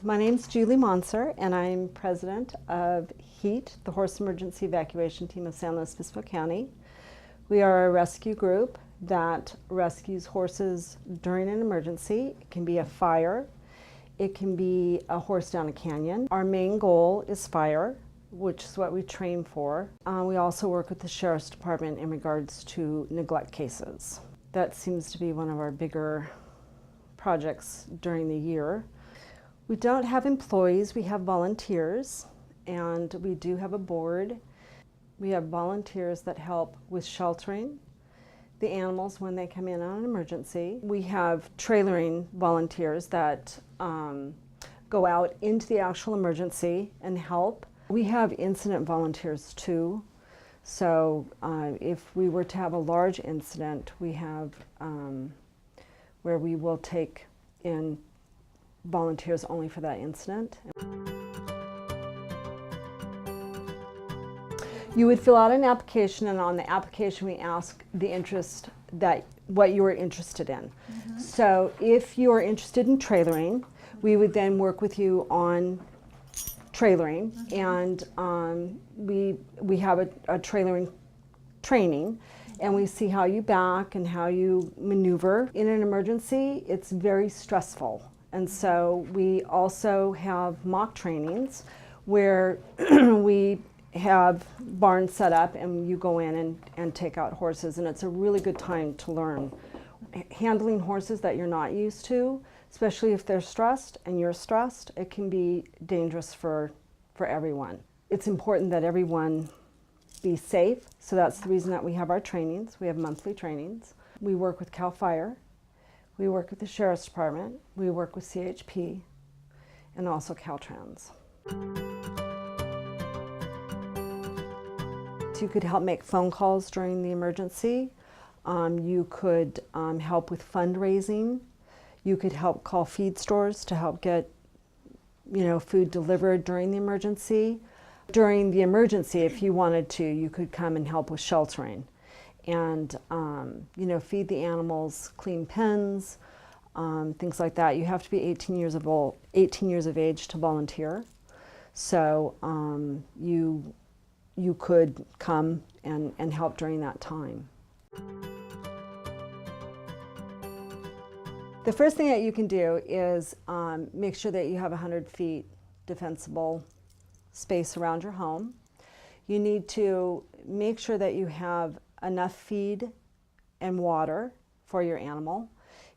My name's Julie Monser, and I'm president of HEET, the Horse Emergency Evacuation Team of San Luis Obispo County. We are a rescue group that rescues horses during an emergency. It can be a fire, it can be a horse down a canyon. Our main goal is fire, which is what we train for. We also work with the Sheriff's Department in regards to neglect cases. That seems to be one of our bigger projects during the year. We don't have employees, we have volunteers, and we do have a board. We have volunteers that help with sheltering the animals when they come in on an emergency. We have trailering volunteers that go out into the actual emergency and help. We have incident volunteers too. So if we were to have a large incident, we have where we will take in volunteers only for that incident. You would fill out an application, and on the application we ask the interest that what you are interested in. So if you are interested in trailering, we would then work with you on trailering, and we have a trailering training, and we see how you back and how you maneuver. In an emergency, it's very stressful. And so we also have mock trainings where we have barns set up and you go in and take out horses, and it's a really good time to learn. Handling horses that you're not used to, especially if they're stressed and you're stressed, it can be dangerous for everyone. It's important that everyone be safe, so that's the reason that we have our trainings. We have monthly trainings. We work with CAL FIRE. We work with the Sheriff's Department, we work with CHP, and also Caltrans. So you could help make phone calls during the emergency. You could help with fundraising. You could help call feed stores to help get food delivered during the emergency. During the emergency, if you wanted to, you could come and help with sheltering. And feed the animals, clean pens, things like that. You have to be 18 years of age to volunteer. So you could come and help during that time. The first thing that you can do is make sure that you have 100 feet defensible space around your home. You need to make sure that you have enough feed and water for your animal.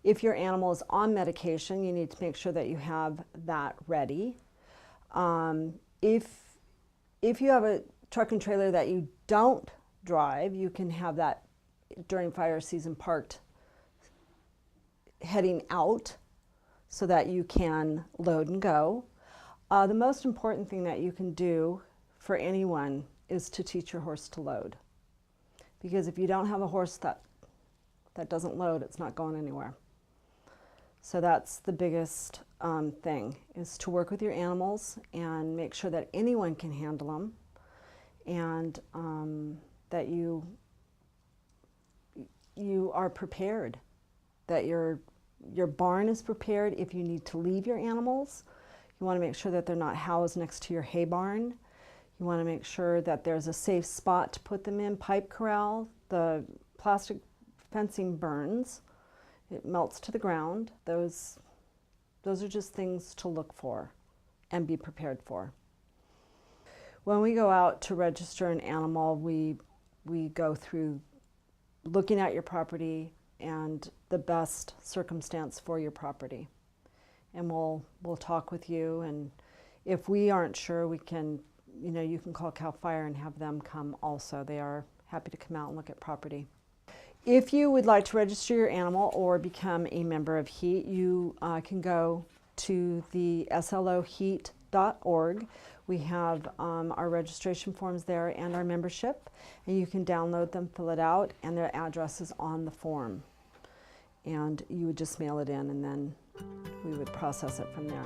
If your animal is on medication, you need to make sure that you have that ready. If you have a truck and trailer that you don't drive, you can have that during fire season parked heading out so that you can load and go. The most important thing that you can do for anyone is to teach your horse to load. Because if you don't have a horse that doesn't load, it's not going anywhere. So that's the biggest thing, is to work with your animals and make sure that anyone can handle them, and that you are prepared, that your barn is prepared if you need to leave your animals. You want to make sure that they're not housed next to your hay barn. You want to make sure that there's a safe spot to put them in. Pipe corral, the plastic fencing burns, it melts to the ground. Those are just things to look for and be prepared for. When we go out to register an animal, we go through looking at your property and the best circumstance for your property. And we'll talk with you, and if we aren't sure, we can, you can call CAL FIRE and have them come also. They are happy to come out and look at property. If you would like to register your animal or become a member of HEET, you can go to the sloheet.org. We have our registration forms there and our membership, and you can download them, fill it out, and their address is on the form. And you would just mail it in, and then we would process it from there.